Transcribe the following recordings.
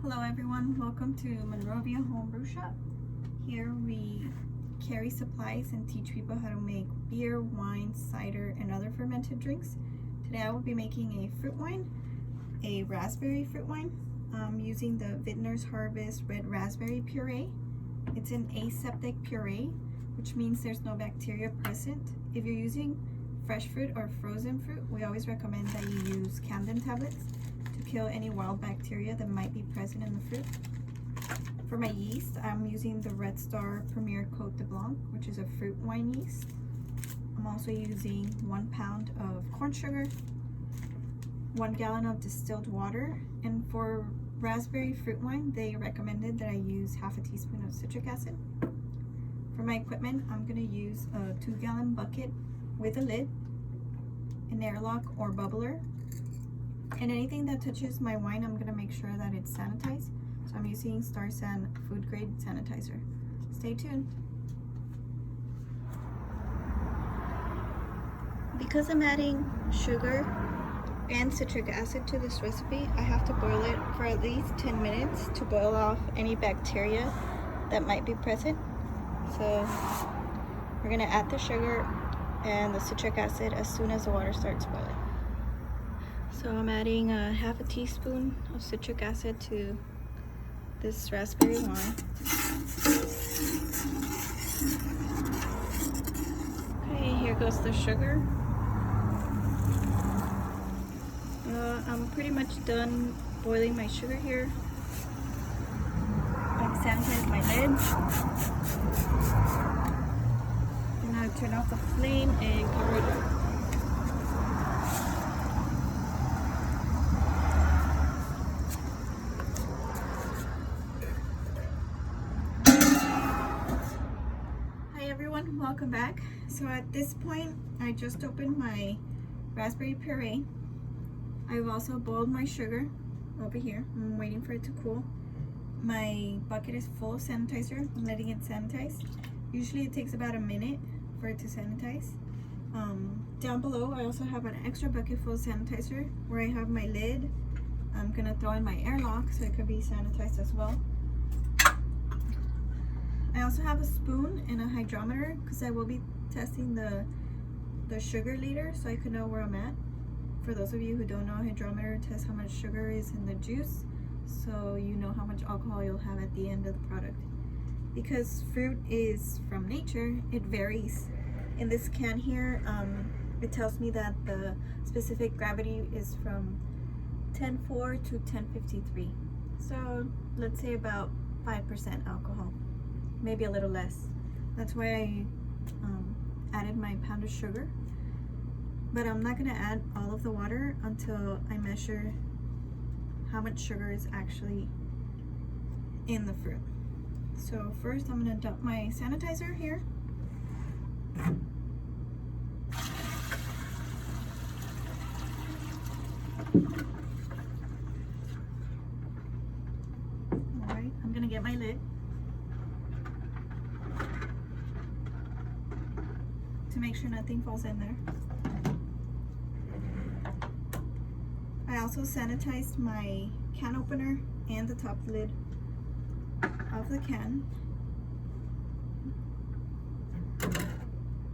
Hello everyone, welcome to Monrovia Homebrew Shop. Here we carry supplies and teach people how to make beer, wine, cider, and other fermented drinks. Today I will be making a fruit wine, a raspberry fruit wine, using the Vintner's Harvest Red Raspberry Puree. It's an aseptic puree, which means there's no bacteria present. If you're using fresh fruit or frozen fruit, we always recommend that you use Camden tablets to kill any wild bacteria that might be present in the fruit. For my yeast, I'm using the Red Star Premier Cote de Blanc, which is a fruit wine yeast. I'm also using 1 pound of corn sugar, 1 gallon of distilled water, and for raspberry fruit wine, they recommended that I use half a teaspoon of citric acid. For my equipment, I'm going to use a 2-gallon bucket with a lid, an airlock or bubbler, and anything that touches my wine, I'm going to make sure that it's sanitized. So I'm using Star San food grade sanitizer. Stay tuned. Because I'm adding sugar and citric acid to this recipe, I have to boil it for at least 10 minutes to boil off any bacteria that might be present. So we're going to add the sugar and the citric acid as soon as the water starts boiling. So I'm adding half a teaspoon of citric acid to this raspberry wine. Okay, here goes the sugar. I'm pretty much done boiling my sugar here. I've sanitized my lid. I'm gonna turn off the flame and cover it up. Welcome back. So at this point, I just opened my raspberry puree. I've also boiled my sugar over here. I'm waiting for it to cool. My bucket is full of sanitizer. I'm letting it sanitize. Usually it takes about a minute for it to sanitize. Down below, I also have an extra bucket full of sanitizer where I have my lid. I'm gonna throw in my airlock so it could be sanitized as well. I also have a spoon and a hydrometer because I will be testing the sugar later so I can know where I'm at. For those of you who don't know, a hydrometer tests how much sugar is in the juice, so you know how much alcohol you'll have at the end of the product. Because fruit is from nature, it varies. In this can here, it tells me that the specific gravity is from 10.4 to 10.53. So let's say about 5% alcohol. Maybe a little less. That's why I added my pound of sugar. But I'm not going to add all of the water until I measure how much sugar is actually in the fruit. So first I'm going to dump my sanitizer here. Alright, I'm going to get my lid to make sure nothing falls in there. I also sanitized my can opener and the top lid of the can.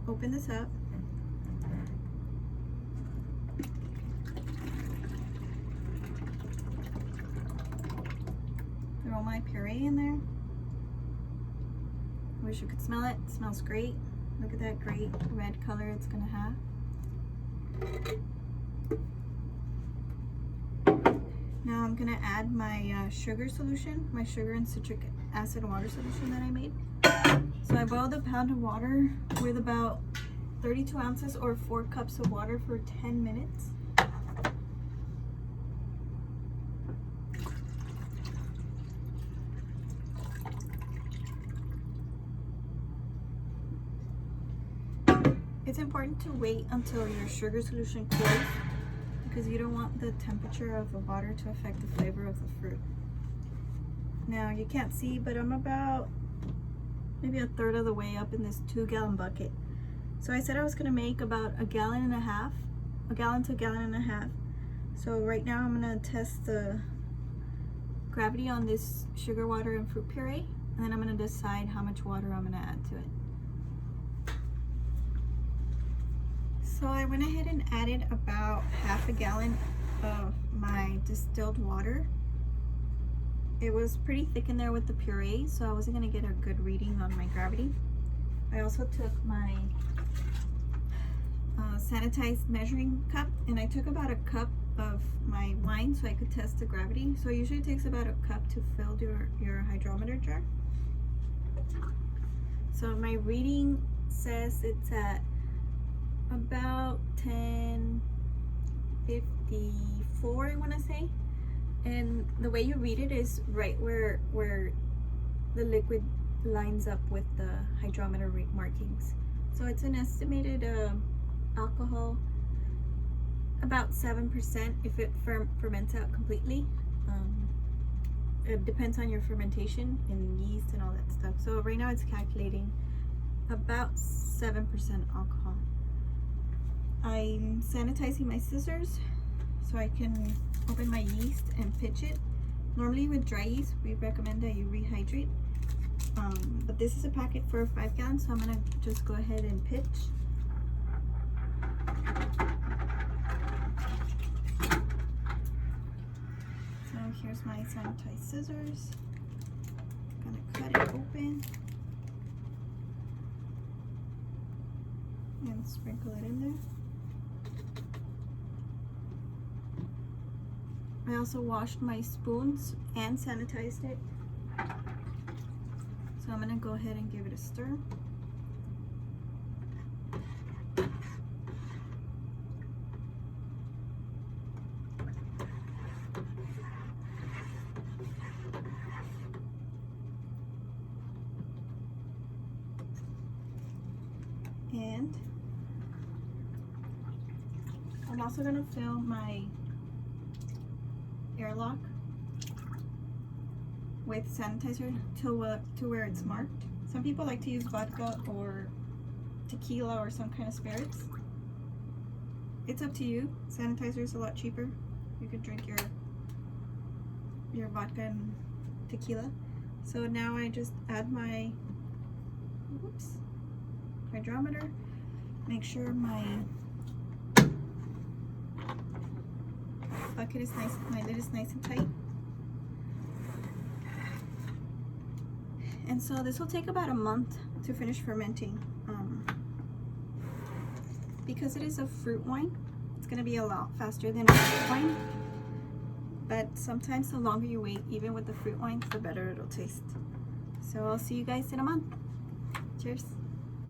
Open this up. Throw my puree in there. Wish you could smell it. It smells great. Look at that great red color it's gonna have. Now I'm gonna add my sugar solution, my sugar and citric acid water solution that I made. So I boiled a pound of water with about 32 ounces or 4 cups of water for 10 minutes. It's important to wait until your sugar solution cools because you don't want the temperature of the water to affect the flavor of the fruit. Now you can't see, but I'm about maybe a third of the way up in this 2-gallon bucket. So I said I was gonna make about a gallon to a gallon and a half. So right now I'm gonna test the gravity on this sugar water and fruit puree, and then I'm going to decide how much water I'm going to add to it. So I went ahead and added about half a gallon of my distilled water. It was pretty thick in there with the puree, so I wasn't going to get a good reading on my gravity. I also took my sanitized measuring cup, and I took about a cup of my wine so I could test the gravity. So it usually takes about a cup to fill your hydrometer jar. So my reading says it's at about 1054, I want to say. And the way you read it is right where the liquid lines up with the hydrometer markings. So it's an estimated alcohol about 7% if it ferments out completely. It depends on your fermentation and yeast and all that stuff. So right now it's calculating about 7% alcohol. I'm sanitizing my scissors so I can open my yeast and pitch it. Normally with dry yeast we recommend that you rehydrate, but this is a packet for 5 gallons, so I'm gonna just go ahead and pitch. So here's my sanitized scissors. I'm gonna cut it open and sprinkle it in there. I also washed my spoons and sanitized it. So I'm gonna go ahead and give it a stir. And I'm also gonna fill my airlock with sanitizer to where it's marked. Some people like to use vodka or tequila or some kind of spirits. It's up to you. Sanitizer is a lot cheaper. You could drink your vodka and tequila. So now I just add my hydrometer. Make sure my bucket is nice, my lid is nice and tight. And so this will take about a month to finish fermenting. Because it is a fruit wine, it's going to be a lot faster than white wine. But sometimes the longer you wait, even with the fruit wines, the better it'll taste. So I'll see you guys in a month. Cheers.